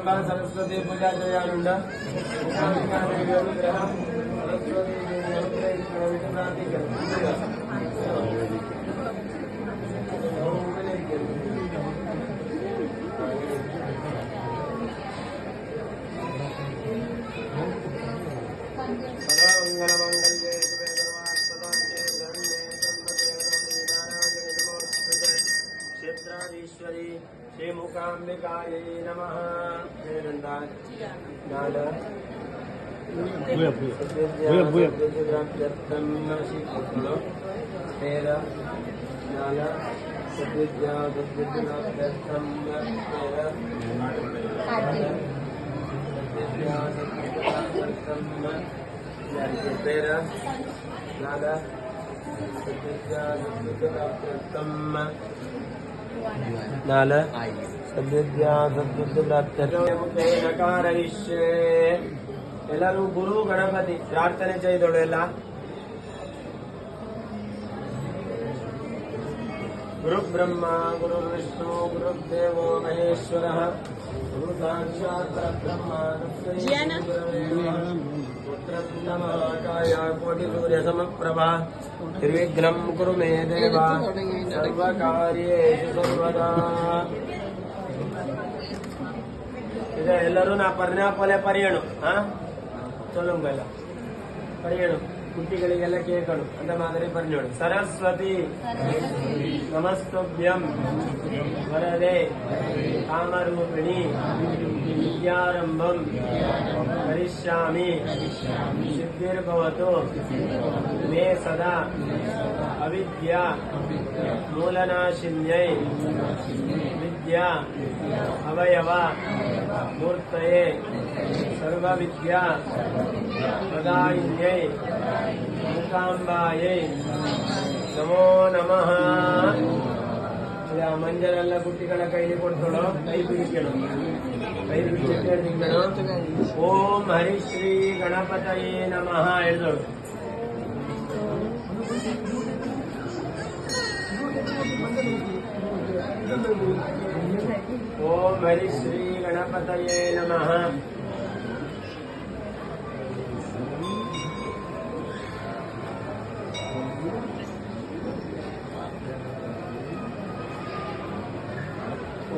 പ്രാരംഭ സരസ്വതി പൂജ ചെയ്യാറുണ്ട്. വിഗ്രഹം സരസ്വതി പ്രാർത്ഥിക്കണം. क्षेत्राधीश्वरी श्री मूकाम्बिकायै नमः. ಎಲ್ಲರೂ ಗುರು ಗಣಪತಿ ಪ್ರಾರ್ಥನೆ ചെയ്തോളൂ. ಎಲ್ಲ ಗುರು ಬ್ರಹ್ಮ ಗುರು ವಿಷ್ಣು ಗುರುದೇವೋ ಮಹೇಶ್ವರ ಗುರು ಸಾಕ್ಷಾತ್ ಪರಬ್ರಹ್ಮ ಕೋಟಿ ಸೂರ್ಯ ಸಮಪ್ರಭಾ ನಿರ್ವಿಘ್ನಂ ಕುರು ಮೇ ದೇವ ಸರ್ವಕಾರ್ಯೇಷು ಸರ್ವದಾ. ഇത് എല്ലാരും ഞാൻ പറഞ്ഞ പോലെ പറയണം. ചൊല്ലുമ്പല്ല പറയണം. കുട്ടികളിಗೆല്ലാം കേൾക്കണം. എന്ന മാതിരി പറഞ്ഞോളൂ. സരസ്വതി നമസ്തുഭ്യം വരദേ കാമരൂപിണി വിദ്യാരംഭം കരിഷ്യാമി സിദ്ധിർഭവതു മേ സദാ അവിദ്യാ മൂലനാശിന്യൈ വിദ്യാ അവയവ ಮೂರ್ತಯೇ ಸರ್ವವಿದ್ಯಾ ಪ್ರದಾಯಿನ್ಯೈ ಮೂಕಾಂಬಾಯೈ ನಮೋ ನಮಃ. ಮಂಜರೆಲ್ಲ ಕುಟ್ಟಿಗಳ ಕೈಲಿ ಕೊಡ್ತೋಳು. ಕೈ ಬಿಡಿക്കണം. ಕೈ ಬಿಡಿക്കണം. ಓಂ ಹರಿಶ್ರೀ ಗಣಪತಯೇ ನಮಃ ಎಳ್ದೋಳು. ಓಂ ಹರಿಶ್ರೀ ಗಣಪತಯೇ ನಮಃ.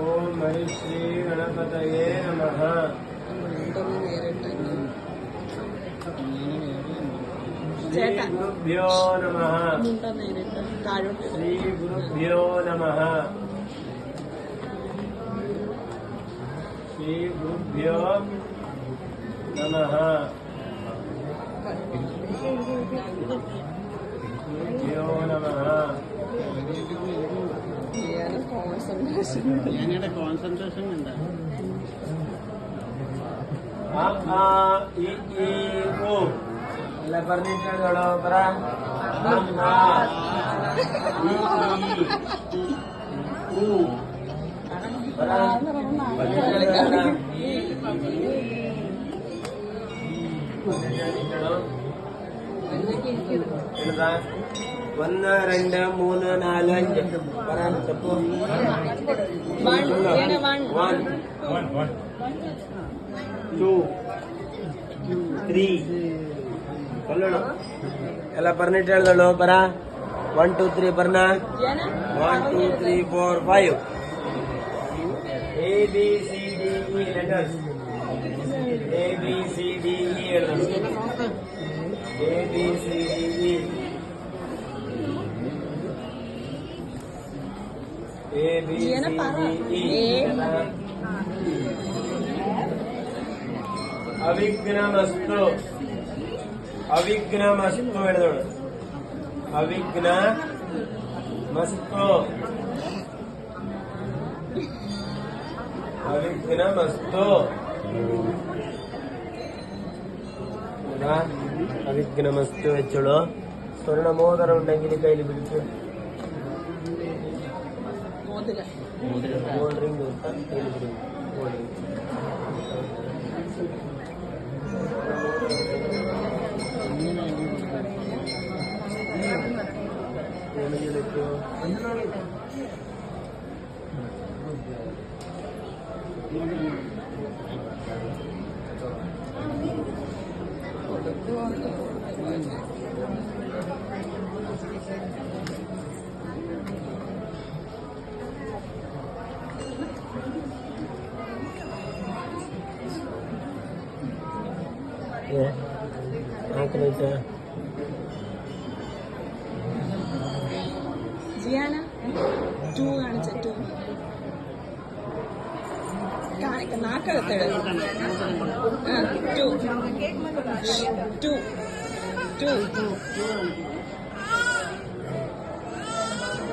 ಓಂ ಹರಿಶ್ರೀ ಗಣಪತಯೇ ನಮಃ. ಶ್ರೀ ಗುರುಭ್ಯೋ ನಮಃ. ಶ್ರೀ ಗುರುಭ್ಯೋ ನಮಃ. ಶ್ರೀ ಗುರುಭ್ಯೋ ನಮಃ. ಗುರುಭ್ಯೋ ನಮಃ. കോൺസെൻട്രേഷൻ എന്താ? ಎಲ್ಲ ಬರ್ದಿಟ್ಟೋಳು ಬರ ഒന്ന് രണ്ട് മൂന്ന് നാല് അഞ്ച് പറയാൻ തപ്പു. 1 2 3 കൊല്ലണം. എല്ലാം പറഞ്ഞിട്ട് എഴുതണോ പറ. 1 2 3 പറഞ്ഞ 1 2 3 4 5 A B C D E letters. A B C D E എഴുതണം. A B C D E A B C D E. അവിഘ്നമസ്തു. അവിഘ്നമസ്തു എഴുതണം. അവിഘ്നമസ്തു. അവിഘ്നമസ്തു. അവിഘ്നമസ്തു വെച്ചോളൂ. സ്വർണ്ണ മോതിരം ഉണ്ടെങ്കിൽ കയ്യിൽ പിടിച്ചു. മോതിരിങ് കയ്യിൽ പിടിക്കും. മോതിരിങ് ನಾಲ್ಕು ನಿಮಿಷ. ജിയാന 2 കാണിച്ച 2 നാക്കെടുത്തേട് 2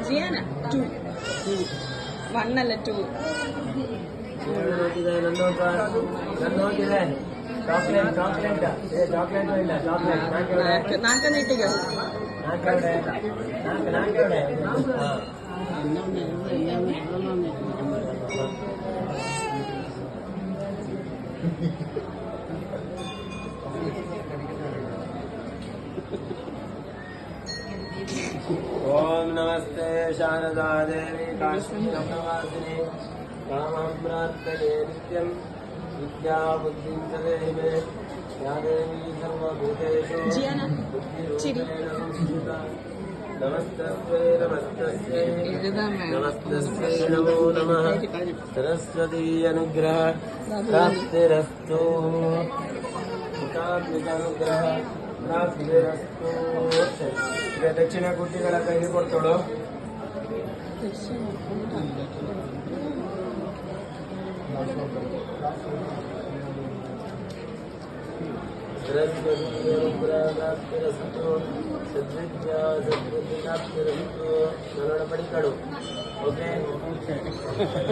ജിയാന 2 1 അല്ല 2 ನೋಡಿದೆ ನನ್ನ ನೋಡಿದೆ ಚಾಕ್ಲೇಟ್ ಚಾಕ್ಲೇಟ್ ಇಲ್ಲ ಚಾಕ್ಲೇಟ್ നാക്കെന്ന് ഇട്ടിക്കോ ನಾಲ್ಕೆವಡೆ ಹಾಂ ಓಂ ನಮಸ್ತೆ ಶಾರದಾ ದೇವಿ ಕಾಶ್ಮೀರವಾಸಿನಿ ಕಾಮಂ ಪ್ರಾರ್ಥಯೇ ನಿತ್ಯಂ ವಿದ್ಯಾ ಬುದ್ಧಿಂ ಚ ದೇಹಿ ಮೇ ಯಾ ದೇವಿ ಸರ್ವಭೂತೇಷು ജിയാന ചിരി ಬುದ್ಧಿರೂಪೇಣ ಸಂಸ್ಥಿತಾ ನಮಸ್ತಸ್ಮೈ ನಮಸ್ತಸ್ಮೈ ನಮಸ್ತಸ್ಮೈ ನಮೋ ನಮಃ ಸರಸ್ವತಿ ಅನುಗ್ರಹ ಪ್ರಾಪ್ತಿರಸ್ತು ಮುಖಾತ್ಮಿಕ ಅನುಗ್ರಹ ಪ್ರಾಪ್ತಿರಸ್ತು. ಈಗ ದಕ್ಷಿಣ ಕುಟ್ಟಿಗಳ ಕೈಗೆ ಕೊಡ್ತೋಳು. ಸರಸ್ವತಿ ಅನುಗ್ರಹ ಪ್ರಾಪ್ತಿರಸ್ತು ಸದ್ವಿದ್ಯಾ ಸದ್ಬುದ್ಧಿ ಪ್ರಾಪ್ತಿರಸ್ತು. ನನ್ನೊಡ ಪಡಿಕಡು. ಓಕೆ